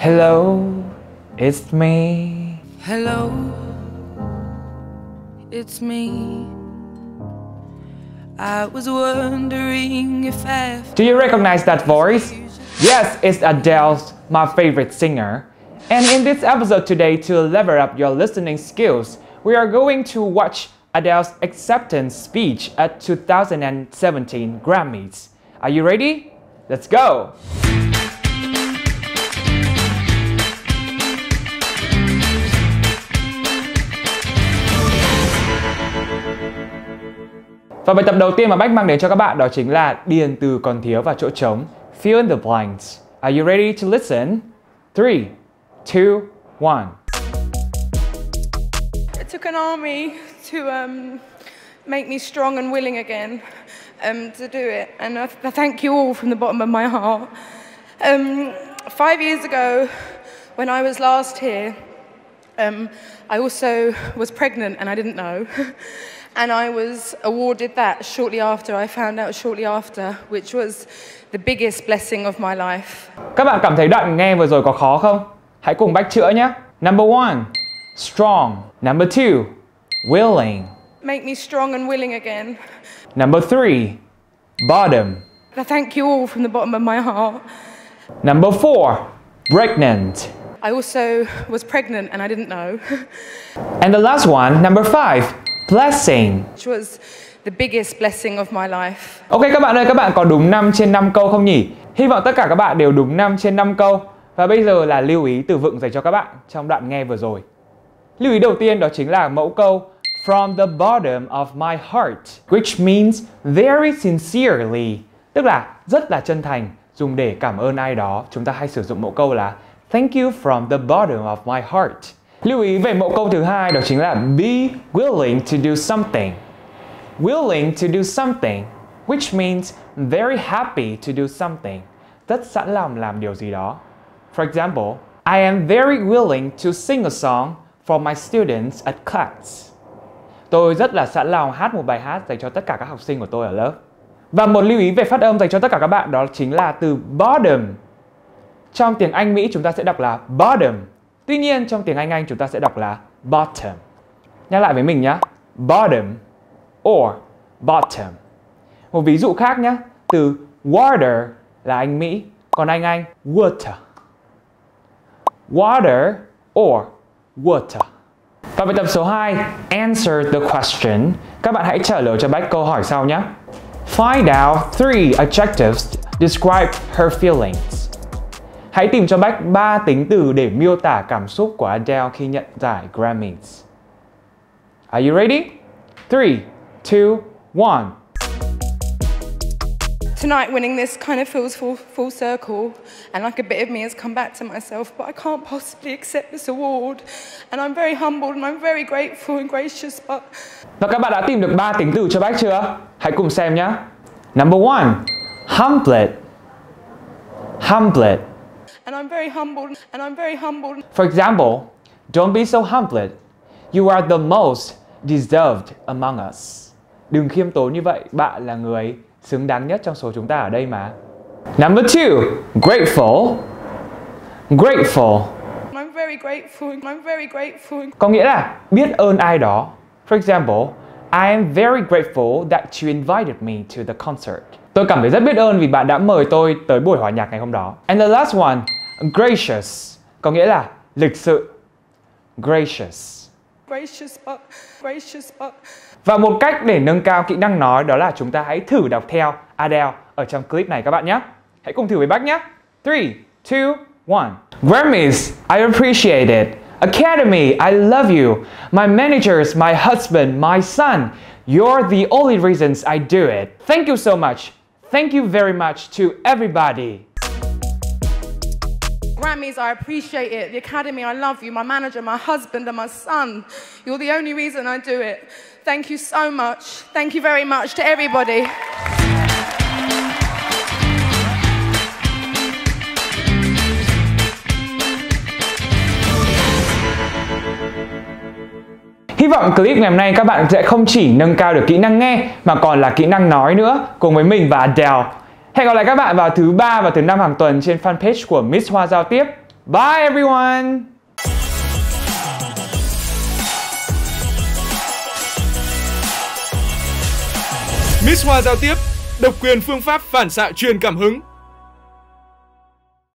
Hello, it's me. Hello, it's me. I was wondering if Do you recognize that voice? Yes, it's Adele, my favorite singer. And in this episode today, to level up your listening skills, we are going to watch Adele's acceptance speech at 2017 Grammys. Are you ready? Let's go! Và bài tập đầu tiên mà Bách mang đến cho các bạn đó chính là điền từ còn thiếu vào chỗ trống. Fill in the blanks. Are you ready to listen? 3, 2, 1. It took an army to make me strong and willing again to do it. And I thank you all from the bottom of my heart. 5 years ago, when I was last here, I also was pregnant and I didn't know. And I was awarded that shortly after. I found out shortly after, which was the biggest blessing of my life. Các bạn cảm thấy đoạn nghe vừa rồi có khó không? Hãy cùng Bách chữa nhé. Number 1, strong. Number 2, willing. Make me strong and willing again. Number 3, bottom. I thank you all from the bottom of my heart. Number 4, pregnant. I also was pregnant and I didn't know. And the last one, number 5, blessing. Which was the biggest blessing of my life. Ok các bạn ơi, các bạn có đúng 5 trên 5 câu không nhỉ? Hy vọng tất cả các bạn đều đúng 5 trên 5 câu. Và bây giờ là lưu ý từ vựng dành cho các bạn trong đoạn nghe vừa rồi. Lưu ý đầu tiên đó chính là mẫu câu From the bottom of my heart, which means very sincerely, tức là rất là chân thành, dùng để cảm ơn ai đó. Chúng ta hay sử dụng mẫu câu là Thank you from the bottom of my heart. Lưu ý về mẫu câu thứ hai đó chính là be willing to do something. Willing to do something, which means very happy to do something. Rất sẵn lòng làm điều gì đó. For example, I am very willing to sing a song for my students at class. Tôi rất là sẵn lòng hát một bài hát dành cho tất cả các học sinh của tôi ở lớp. Và một lưu ý về phát âm dành cho tất cả các bạn đó chính là từ bottom. Trong tiếng Anh Mỹ chúng ta sẽ đọc là bottom. Tuy nhiên trong tiếng Anh chúng ta sẽ đọc là bottom. Nhắc lại với mình nhé. Bottom or bottom. Một ví dụ khác nhé. Từ water là Anh Mỹ, còn Anh water. Water or water. Và bài tập số 2, answer the question. Các bạn hãy trả lời cho Bách câu hỏi sau nhé. Find out 3 adjectives describe her feelings. Hãy tìm cho Bách 3 tính từ để miêu tả cảm xúc của Adele khi nhận giải Grammys. Are you ready? 3, 2, 1. Tonight winning this kind of feels full circle, and like a bit of me has come back to myself, but I can't possibly accept this award. And I'm very humbled and I'm very grateful and gracious, but... Và các bạn đã tìm được 3 tính từ cho Bách chưa? Hãy cùng xem nhé. Number 1, humbled. Humbled. And I'm very humbled, and I'm very humbled. For example, don't be so humbled. You are the most deserved among us. Đừng khiêm tốn như vậy, bạn là người xứng đáng nhất trong số chúng ta ở đây mà. Number 2, grateful. Grateful. I'm very grateful. I'm very grateful. Có nghĩa là biết ơn ai đó. For example, I am very grateful that you invited me to the concert. Tôi cảm thấy rất biết ơn vì bạn đã mời tôi tới buổi hòa nhạc ngày hôm đó. And the last one, gracious. Có nghĩa là lịch sự. Gracious. Gracious, but... Và một cách để nâng cao kỹ năng nói đó là chúng ta hãy thử đọc theo Adele ở trong clip này các bạn nhé. Hãy cùng thử với Bách nhé. 3, 2, 1. Grammys, I appreciate it. Academy, I love you. My managers, my husband, my son. You're the only reasons I do it. Thank you so much. Thank you very much to everybody. Grammys, I appreciate it. The Academy, I love you. My manager, my husband and my son. You're the only reason I do it. Thank you so much. Thank you very much to everybody. Hy vọng clip ngày hôm nay các bạn sẽ không chỉ nâng cao được kỹ năng nghe mà còn là kỹ năng nói nữa cùng với mình và Adele. Hẹn gặp lại các bạn vào thứ 3 và thứ 5 hàng tuần trên fanpage của Miss Hoa Giao Tiếp. Bye everyone! Miss Hoa Giao Tiếp, độc quyền phương pháp phản xạ truyền cảm hứng.